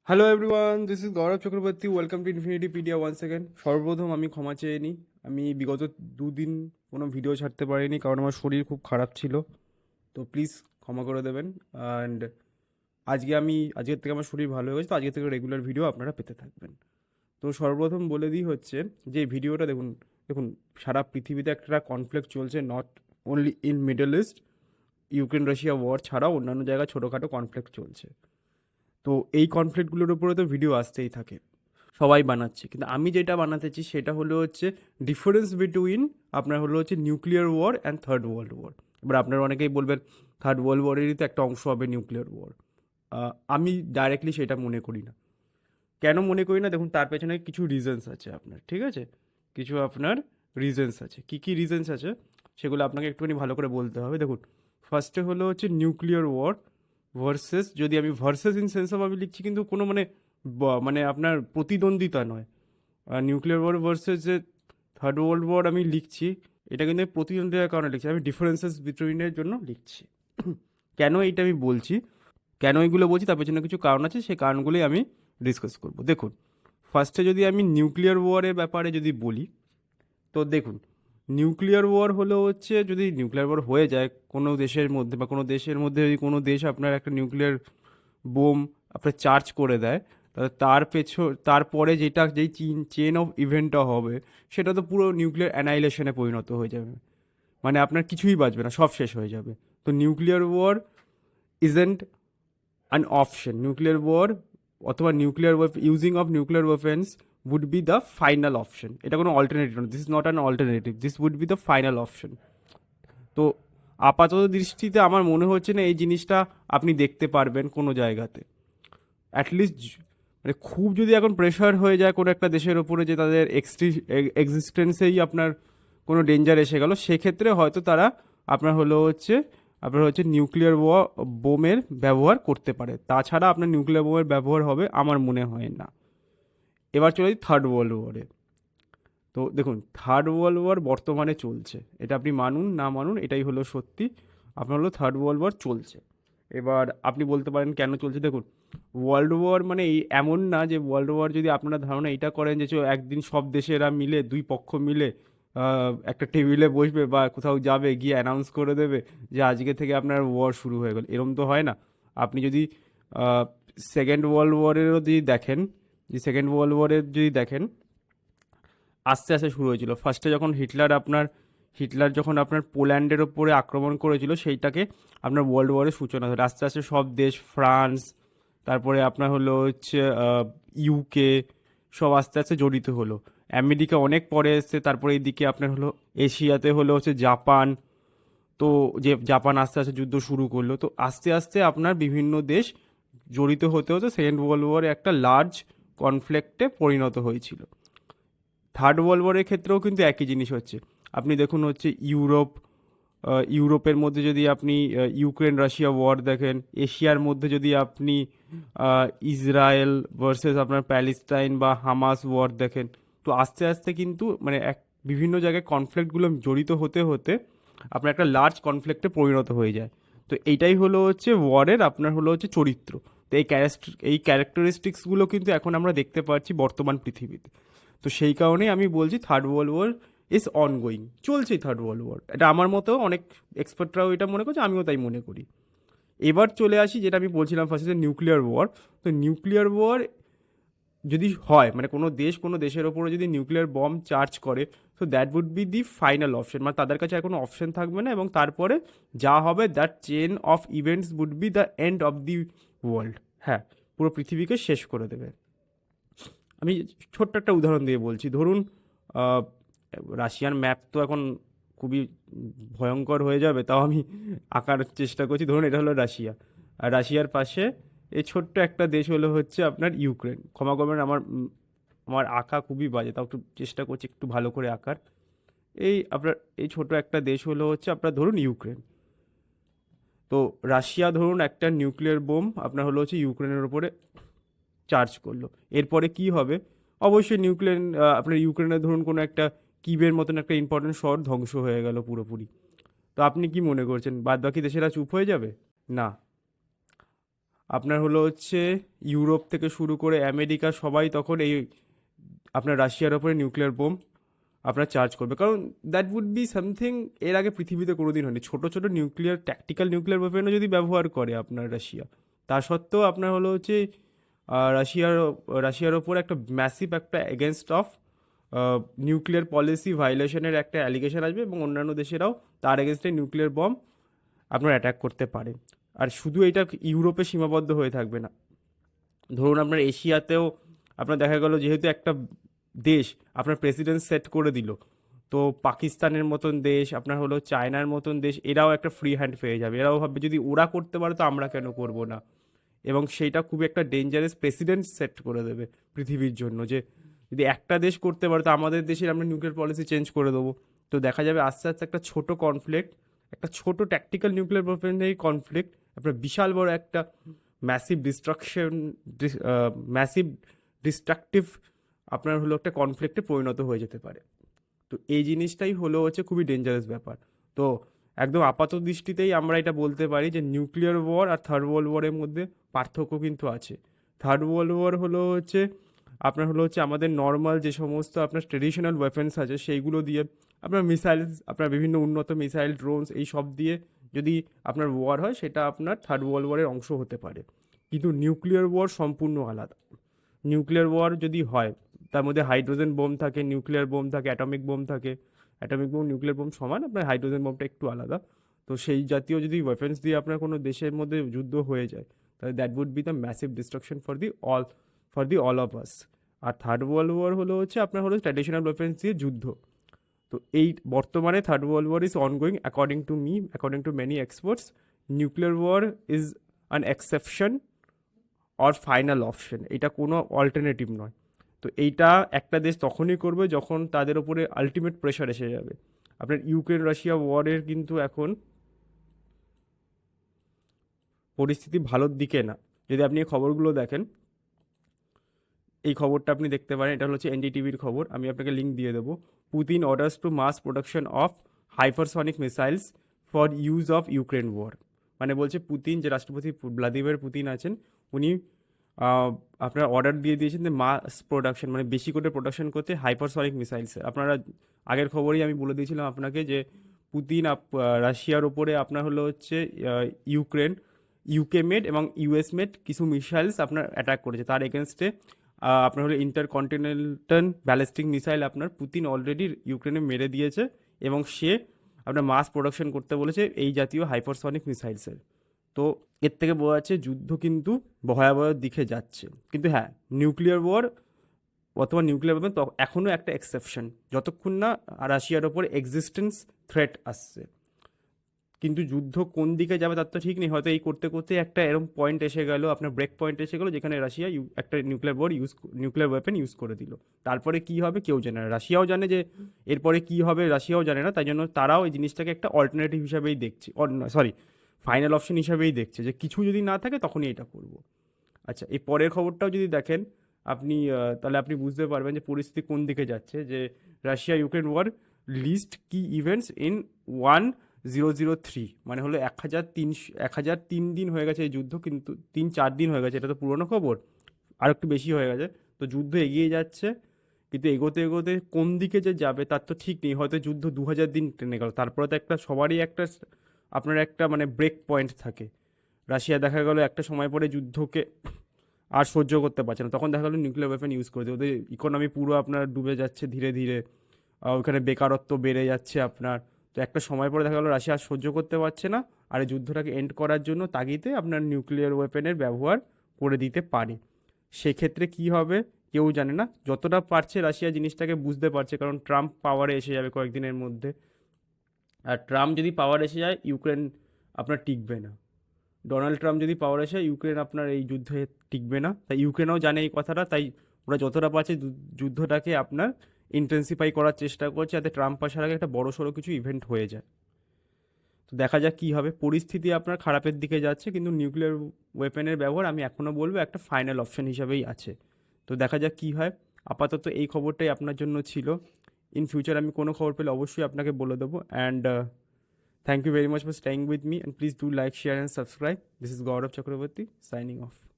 Hello everyone, this is Gaurav Chakraborty. Welcome to Infinitypedia one second. সর্বপ্রথম আমি ক্ষমা চেয়ে নিই। আমি বিগত 2 দিন কোনো ভিডিও ছাড়তে পারিনি কারণ আমার শরীর খুব খারাপ ছিল। তো প্লিজ ক্ষমা করে দেবেন। অ্যান্ড আজকের থেকে আমার শরীর ভালো হয়ে গেছে, তো আজকের থেকে রেগুলার ভিডিও আপনারা পেতে থাকবেন। তো সর্বপ্রথম বলে দিই হচ্ছে যে এই ভিডিওটা দেখুন দেখুন সারা পৃথিবীতে একটা কনফ্লিক্ট চলছে, not only in Middle East. Ukraine Russia war ছাড়াও অন্যান্য জায়গায় ছোটোখাটো কনফ্লিক্ট চলছে। তো এই কনফ্লিক্টগুলোর উপরে তো ভিডিও আসতেই থাকে, সবাই বানাচ্ছে, কিন্তু আমি যেটা বানাতেছি সেটা হলো হচ্ছে ডিফারেন্স বিটুইন আপনার হলো হচ্ছে nuclear war and third world war. এবার আপনারা অনেকেই বলবেন থার্ড ওয়ার্ল্ড ওয়ারেরই তো একটা অংশ হবে নিউক্লিয়ার ওয়ার। আমি ডাইরেক্টলি সেটা মনে করি না। কেন মনে করি না, দেখুন তার পেছনে কিছু রিজনস আছে আপনার, ঠিক আছে? কিছু আপনার রিজনস আছে, কী কী রিজনস আছে সেগুলো আপনাকে একটুখানি ভালো করে বলতে হবে। দেখুন, ফার্স্টে হলো হচ্ছে নিউক্লিয়ার ওয়ার ভার্সেস, যদি আমি ভার্সেস ইন সেন্স অফ আমি লিখছি কিন্তু কোনো মানে মানে আপনার প্রতিদ্বন্দ্বিতা নয়। নিউক্লিয়ার ওয়ার ভার্সেস যে থার্ড ওয়ার্ল্ড ওয়ার আমি লিখছি, এটা কিন্তু আমি প্রতিদ্বন্দ্বিতার কারণে লিখছি, আমি ডিফারেন্সেস বিটুইনের জন্য লিখছি। কেন এইটা আমি বলছি, কেন এইগুলো বলছি তার পেছনে কিছু কারণ আছে, সেই কারণগুলোই আমি ডিসকাস করব। দেখুন, ফার্স্টে যদি আমি নিউক্লিয়ার ওয়ারের ব্যাপারে যদি বলি, তো দেখুন, নিউক্লিয়ার ওয়ার হলো হচ্ছে, যদি নিউক্লিয়ার ওয়ার হয়ে যায় কোনো দেশের মধ্যে, বা কোনো দেশের মধ্যে যদি কোনো দেশ আপনার একটা নিউক্লিয়ার বোম আপনার চার্জ করে দেয়, তাহলে তারপরে যেই চেন অফ ইভেন্টটা হবে, সেটা তো পুরো নিউক্লিয়ার অ্যানাইলেশনে পরিণত হয়ে যাবে। মানে আপনার কিছুই বাঁচবে না, সব শেষ হয়ে যাবে। তো nuclear war isn't an option. Nuclear war অথবা using of nuclear weapons would be the final option. এটা কোনো অল্টারনেটিভ না, this is not an alternative, this would be the final option. তো আপাতত দৃষ্টিতে আমার মনে হচ্ছে না এই জিনিসটা আপনি দেখতে পারবেন কোনো জায়গাতে। অ্যাটলিস্ট মানে খুব যদি এখন প্রেশার হয়ে যায় কোনো একটা দেশের ওপরে যে তাদের এক্সিস্টেন্সেই আপনার কোনো ডেঞ্জার এসে গেল, সেক্ষেত্রে হয়তো তারা আপনার হচ্ছে নিউক্লিয়ার বোমের ব্যবহার করতে পারে। তাছাড়া আপনার নিউক্লিয়ার বোমের ব্যবহার হবে আমার মনে হয় না। এবার চলে যাই থার্ড ওয়ার্ল্ড ওয়ারে। তো দেখুন, থার্ড ওয়ার্ল্ড ওয়ার বর্তমানে চলছে, এটা আপনি মানুন না মানুন এটাই হলো সত্যি। আপনার হলো থার্ড ওয়ার্ল্ড ওয়ার চলছে। এবার আপনি বলতে পারেন কেন চলছে। দেখুন, ওয়ার্ল্ড ওয়ার মানে এই এমন না যে ওয়ার্ল্ড ওয়ার, যদি আপনারা ধারণা এটা করেন যে একদিন সব দেশেরা মিলে, দুই পক্ষ মিলে একটা টেবিলে বসবে বা কোথাও যাবে, গিয়ে অ্যানাউন্স করে দেবে যে আজকে থেকে আপনার ওয়ার শুরু হয়ে গেল, এরম তো হয় না। আপনি যদি সেকেন্ড ওয়ার্ল্ড ওয়ারেরও যদি দেখেন, যদি দেখেন, আস্তে আস্তে শুরু হয়েছিল। ফার্স্টে যখন হিটলার যখন আপনার পোল্যান্ডের ওপরে আক্রমণ করেছিল, সেইটাকে আপনার ওয়ার্ল্ড ওয়ারের সূচনা হলো। আস্তে আস্তে সব দেশ, ফ্রান্স, তারপরে আপনার হলো হচ্ছে ইউকে, সব আস্তে আস্তে জড়িত হলো। আমেরিকা অনেক পরে এসছে, তারপরে এইদিকে আপনার হলো এশিয়াতে হলো হচ্ছে জাপান। তো যে জাপান আস্তে আস্তে যুদ্ধ শুরু করলো, তো আস্তে আস্তে আপনার বিভিন্ন দেশ জড়িত হতে হতে সেকেন্ড ওয়ার্ল্ড ওয়ারে একটা লার্জ কনফ্লিক্টে পরিণত হয়েছিল। থার্ড ওয়ার্ল্ড ওয়ারের ক্ষেত্রেও কিন্তু একই জিনিস হচ্ছে। আপনি দেখুন হচ্ছে ইউরোপের মধ্যে যদি আপনি ইউক্রেন রাশিয়া ওয়ার দেখেন, এশিয়ার মধ্যে যদি আপনি ইসরায়েল ভার্সেস আপনার প্যালেস্টাইন বা হামাস ওয়ার দেখেন, তো আস্তে আস্তে কিন্তু মানে বিভিন্ন জায়গায় কনফ্লিক্টগুলো জড়িত হতে হতে আপনার একটা লার্জ কনফ্লিক্টে পরিণত হয়ে যায়। তো এইটাই হলো হচ্ছে ওয়ারের আপনার হলো হচ্ছে চরিত্র। তো এই ক্যারেক্টারিস্টিক্সগুলো কিন্তু এখন আমরা দেখতে পাচ্ছি বর্তমান পৃথিবীতে। তো সেই কারণেই আমি বলছি third world war is ongoing, চলছেই থার্ড ওয়ার্ল্ড ওয়ার। এটা আমার মতো অনেক এক্সপার্টরাও এটা মনে করছে, আমিও তাই মনে করি। এবার চলে আসি যেটা আমি বলছিলাম ফার্স্টে, নিউক্লিয়ার ওয়ার। তো নিউক্লিয়ার ওয়ার যদি হয়, মানে কোনো দেশের ওপরে যদি নিউক্লিয়ার বম চার্জ করে, তো that would be the final option. মানে তাদের কাছে আর কোনো অপশন থাকবে না, এবং তারপরে যা হবে that chain of events would be the end of the world. হ্যাঁ, পুরো পৃথিবীকে শেষ করে দেবে। আমি ছোট্ট একটা উদাহরণ দিয়ে বলছি। ধরুন, আহ, রাশিয়ার ম্যাপ তো এখন খুবই ভয়ঙ্কর হয়ে যাবে, তাও আমি আঁকার চেষ্টা করছি। ধরুন এটা হলো রাশিয়া, আর রাশিয়ার পাশে এই ছোট্ট একটা দেশ হলো হচ্ছে আপনার ইউক্রেন। ক্ষমা করবেন, আমার আঁকা খুবই বাজে, তাও একটু চেষ্টা করছি একটু ভালো করে আঁকার। এই ছোট একটা দেশ হলো হচ্ছে আপনার ধরুন ইউক্রেন। তো রাশিয়া ধরুন একটা নিউক্লিয়ার বোম আপনার হলো হচ্ছে ইউক্রেনের ওপরে চার্জ করলো। এরপরে কি হবে? অবশ্যই আপনার ইউক্রেনের ধরুন কোনো একটা কিবের মতন একটা ইম্পর্টেন্ট শহর ধ্বংস হয়ে গেল পুরোপুরি। তো আপনি কি মনে করছেন বাদ বাকি দেশেরা চুপ হয়ে যাবে? না। আপনার হলো হচ্ছে ইউরোপ থেকে শুরু করে আমেরিকা সবাই তখন এই আপনার রাশিয়ার ওপরে নিউক্লিয়ার বোম আপনার চার্জ করবে, কারণ দ্যাট উড বি সামথিং এর আগে পৃথিবীতে কোনোদিন হয়নি। ছোটো ছোটো নিউক্লিয়ার ট্যাকটিক্যাল নিউক্লিয়ার ওয়েপেনও যদি ব্যবহার করে আপনার রাশিয়া, তা সত্ত্বেও আপনার হলো হচ্ছে রাশিয়ার রাশিয়ার ওপর একটা ম্যাসিভ একটা এগেনস্ট অফ নিউক্লিয়ার পলিসি ভায়োলেশনের একটা অ্যালিগেশন আসবে, এবং অন্যান্য দেশেরাও তার এগেনস্টে নিউক্লিয়ার বম আপনার অ্যাটাক করতে পারে। আর শুধু এটা ইউরোপে সীমাবদ্ধ হয়ে থাকবে না, ধরুন আপনার এশিয়াতেও আপনার দেখা গেল যেহেতু একটা দেশ আপনার প্রেসিডেন্ট সেট করে দিল, তো পাকিস্তানের মতন দেশ, আপনার হলো চায়নার মতন দেশ, এরাও একটা ফ্রি হ্যান্ড পেয়ে যাবে। এরাও ভাববে যদি ওরা করতে পারে তো আমরা কেন করব না, এবং সেইটা খুবই একটা ডেঞ্জারাস প্রেসিডেন্ট সেট করে দেবে পৃথিবীর জন্য, যে যদি একটা দেশ করতে পারে তো আমাদের দেশের আমরা নিউক্লিয়ার পলিসি চেঞ্জ করে দেবো। তো দেখা যাবে আস্তে আস্তে একটা ছোট কনফ্লিক্ট, একটা ছোট ট্যাকটিক্যাল নিউক্লিয়ার ওয়েপনের কনফ্লিক্ট আপনার বিশাল বড় একটা ম্যাসিভ ডিস্ট্রাকশন, ম্যাসিভ ডিস্ট্রাকটিভ আপনার হলো একটা কনফ্লিক্টে পরিণত হয়ে যেতে পারে। তো এই জিনিসটাই হলো হচ্ছে খুবই ডেঞ্জারাস ব্যাপার। তো একদম আপাত দৃষ্টিতেই আমরা এটা বলতে পারি যে নিউক্লিয়ার ওয়ার আর থার্ড ওয়ার্ল্ড ওয়ারের মধ্যে পার্থক্য কিন্তু আছে। থার্ড ওয়ার্ল্ড ওয়ার হলো হচ্ছে আপনার হলো হচ্ছে আমাদের নর্মাল যে সমস্ত আপনার ট্রেডিশনাল ওয়েপন্স আছে সেইগুলো দিয়ে আপনার মিসাইল, আপনার বিভিন্ন উন্নত মিসাইল, ড্রোনস, এই সব দিয়ে যদি আপনার ওয়ার হয় সেটা আপনার থার্ড ওয়ার্ল্ড ওয়ারের অংশ হতে পারে। কিন্তু নিউক্লিয়ার ওয়ার সম্পূর্ণ আলাদা। নিউক্লিয়ার ওয়ার যদি হয় তার মধ্যে হাইড্রোজেন বোম থাকে, নিউক্লিয়ার বোম থাকে, অ্যাটমিক বোম থাকে। অ্যাটমিক বোম নিউক্লিয়ার বোম সমান, আপনার হাইড্রোজেন বোমটা একটু আলাদা। তো সেই জাতীয় যদি ওয়েপন্স দিয়ে আপনার কোনো দেশের মধ্যে যুদ্ধ হয়ে যায়, তাহলে that would be the massive destruction for the all of us. আর থার্ড ওয়ার্ল্ড ওয়ার হলো হচ্ছে আপনার হলো ট্র্যাডিশনাল ওয়েপন্স দিয়ে যুদ্ধ। তো এই বর্তমানে third world war is ongoing according to me, according to many experts. Nuclear war is an exception or final option, এটা কোনো অল্টারনেটিভ নয়। তো এইটা একটা দেশ তখনই করবে যখন তাদের উপরে আলটিমেট প্রেশার এসে যাবে। আপনার ইউক্রেন রাশিয়া ওয়ারের কিন্তু এখন পরিস্থিতি ভালোর দিকে না। যদি আপনি এই খবরগুলো দেখেন, এই খবরটা আপনি দেখতে পারেন, এটা হচ্ছে এনডিটিভির খবর, আমি আপনাকে লিঙ্ক দিয়ে দেবো। Putin orders to mass production of hypersonic missiles for use of Ukraine war. মানে বলছে পুতিন, যে রাষ্ট্রপতি ভ্লাদিমির পুতিন আছেন, উনি আপনার অর্ডার দিয়ে দিয়েছেন যে মাস প্রোডাকশন, মানে বেশি করে প্রোডাকশন করতে হাইপারসনিক মিসাইলসের। আপনারা আগের খবরেই আমি বলে দিয়েছিলাম আপনাকে যে পুতিন রাশিয়ার ওপরে আপনার হলো হচ্ছে ইউক্রেন, ইউকে মেড এবং ইউএস মেড কিছু মিসাইলস আপনার অ্যাটাক করেছে। তার এগেনস্টে আপনার হলো ইন্টারকন্টিনেন্টাল ব্যালিস্টিক মিসাইল আপনার পুতিন অলরেডি ইউক্রেনে মেরে দিয়েছে, এবং সে আপনার মাস প্রোডাকশন করতে বলেছে এই জাতীয় হাইপারসনিক মিসাইলসের। তো এর থেকে বোঝা যাচ্ছে যুদ্ধ কিন্তু ভয়াবহ দিকে যাচ্ছে। কিন্তু হ্যাঁ, নিউক্লিয়ার ওয়ার অথবা নিউক্লিয়ার ওয়েপন তো এখনও একটা এক্সেপশন, যতক্ষণ না রাশিয়ার ওপর এক্সিস্টেন্স থ্রেট আসছে। কিন্তু যুদ্ধ কোন দিকে যাবে তার তো ঠিক নেই, হয়তো এই করতে করতে একটা এরকম পয়েন্ট এসে গেল, আপনার ব্রেক পয়েন্ট এসে গেলো, যেখানে রাশিয়া একটা নিউক্লিয়ার ওয়েপন ইউজ করে দিল। তারপরে কি হবে কেউ জানে না, রাশিয়াও জানে যে এরপরে কি হবে রাশিয়াও জানে না, তাই জন্য তারাও এই জিনিসটাকে একটা অল্টারনেটিভ হিসাবেই দেখছে, সরি ফাইনাল অপশন হিসাবেই দেখছে, যে কিছু যদি না থাকে তখনই এটা করব। আচ্ছা, এই পরের খবরটাও যদি দেখেন আপনি, তাহলে আপনি বুঝতে পারবেন যে পরিস্থিতি কোন দিকে যাচ্ছে। যে রাশিয়া ইউক্রেন ওয়ার লিস্ট কি ইভেন্টস ইন 1003, মানে হলো 1003 দিন হয়ে গেছে এই যুদ্ধ, কিন্তু 3-4 দিন হয়ে গেছে, এটা তো পুরনো খবর, আর একটু বেশি হয়ে গেছে। তো যুদ্ধ এগিয়ে যাচ্ছে, কিন্তু এগোতে এগোতে কোন দিকে যে যাবে তার তো ঠিক নেই, হয়তো যুদ্ধ 2000 দিন টেনে গেল, তারপরে তো একটা সবারই একটা আপনার একটা মানে ব্রেক পয়েন্ট থাকে। রাশিয়া দেখা গেল একটা সময় পরে যুদ্ধকে আর সহ্য করতে পারছে না, তখন দেখা গেলো নিউক্লিয়ার ওয়েপন ইউজ করে ওদের ইকোনমি পুরো আপনার ডুবে যাচ্ছে ধীরে ধীরে, ওখানে বেকারত্ব বেড়ে যাচ্ছে আপনার। তো একটা সময় পরে দেখা গেলো রাশিয়া আর সহ্য করতে পারছে না, আর এই যুদ্ধটাকে এন্ড করার জন্য তাগিদে আপনার নিউক্লিয়ার ওয়েপনের ব্যবহার করে দিতে পারে। সেক্ষেত্রে কি হবে কেউ জানে না, যতটা পারছে রাশিয়া জিনিসটাকে বুঝতে পারছে, কারণ ট্রাম্প পাওয়ারে এসে যাবে কয়েকদিনের মধ্যে। আর ট্রাম্প যদি পাওয়ার এসে যায় ইউক্রেন আপনার টিকবে না। ডোনাল্ড ট্রাম্প যদি পাওয়ার আসে ইউক্রেন আপনার এই যুদ্ধে টিকবে না, তাই ইউক্রেনও জানে এই কথাটা, তাই ওরা যতটা পারছে যুদ্ধটাকে আপনার ইন্টেন্সিফাই করার চেষ্টা করছে, যাতে ট্রাম্প আসার আগে একটা বড় সড়ো কিছু ইভেন্ট হয়ে যায়। তো দেখা যাক কী হবে, পরিস্থিতি আপনার খারাপের দিকে যাচ্ছে, কিন্তু নিউক্লিয়ার ওয়েপেনের ব্যবহার আমি এখনও বলবো একটা ফাইনাল অপশন হিসাবেই আছে। তো দেখা যাক কী হয়। আপাতত এই খবরটাই আপনার জন্য ছিল। ইন ফিউচার আমি কোনো খবর পেলে অবশ্যই আপনাকে বলে দেবো। And Thank you very much for staying with me, and please do like, share, and subscribe. This is Gaurav Chakraborty signing off.